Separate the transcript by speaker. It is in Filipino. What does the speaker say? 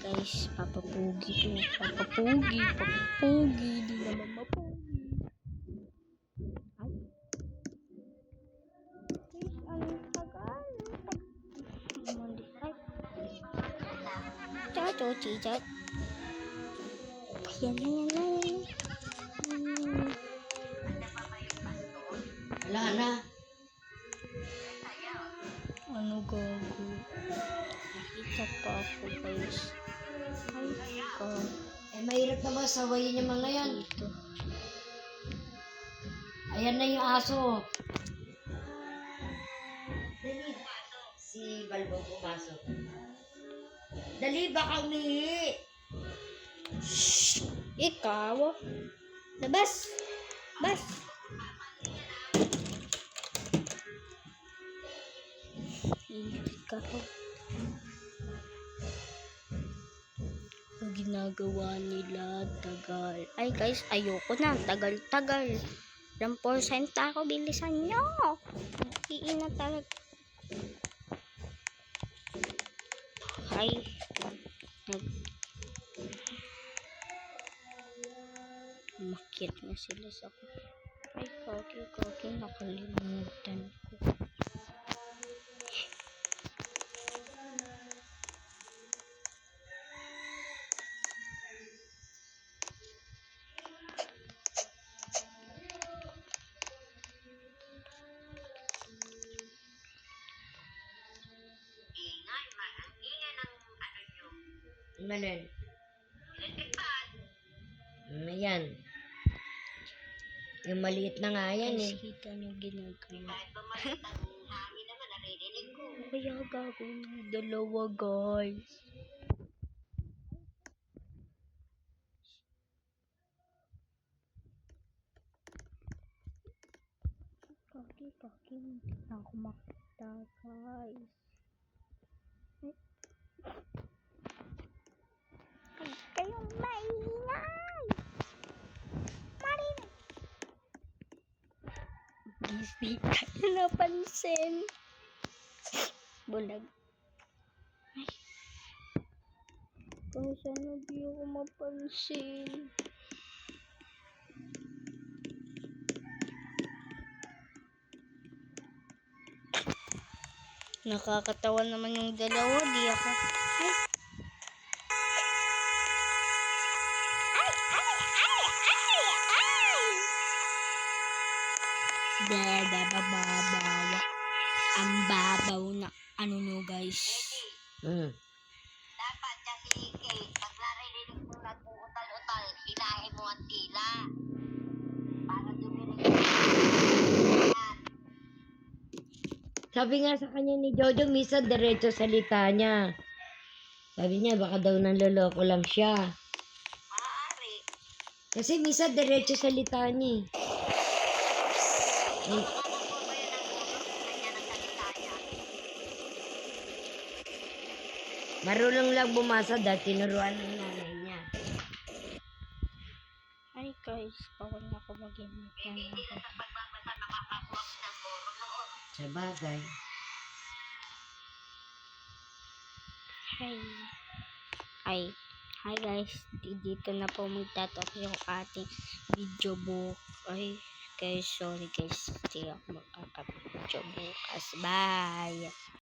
Speaker 1: Guys, papapugi to. Papapugi. Di naman mapugi. Ay. Guys, ang tagal. Chat. Yan.
Speaker 2: Wala na.
Speaker 1: Ano gago? Nakita pa ako, guys. Ay, ka.
Speaker 2: Mahirap naman sawayin yung mga yan.
Speaker 1: Dito.
Speaker 2: Ayan na yung aso. Dali. Si Balbo pumasok. Dali, baka umihi.
Speaker 1: Shhh! Ikaw? Labas! Bas! Ikaw. Ang ginagawa nila, tagal. Ay guys, ayoko na. Tagal. Ilang porsyenta ako, bilisan nyo. Iina talaga. Ay. Umakyat na sila sa ko. Ay, kaki, nakalimutan ko.
Speaker 2: Manan. Ayan. Yung maliit na nga yan eh.
Speaker 1: Kita niyo ginagawa. Kaya gagawin ng dalawa, guys. Kaki. Hindi na ako makita, guys. Kayong maingay! Marinig! Hindi kayo napansin. Bulag. Ay. Kung sana di ako mapansin. Nakakatawa naman yung dalawa. Di ako. Babaw. Ang babaw na ano no, guys.
Speaker 3: Dapat kasi pag narinig mo nag-uutal-utal, hilahin mo ang tila. Para duminig yan.
Speaker 2: Sabi nga sa kanya ni Jojo, minsan diretso salita niya. Sabi niya, baka daw nanloloko lang siya.
Speaker 3: Maaari.
Speaker 2: Kasi minsan diretso salita niya eh.
Speaker 3: Ano po ba yun ang ulo? Kanya ng salita niya.
Speaker 2: Marunong lang bumasa dahil tinuruan ng nanay niya.
Speaker 1: Ay guys, bawal na ako mag-init na
Speaker 3: Hindi na sa pagbabasa makakakuha ko ng boro noon.
Speaker 2: Sa bagay.
Speaker 1: Hi guys, dito na po magtatapos yung ating video book. Ay guys, sorry guys, hindi ako makaka-video bukas. Bye!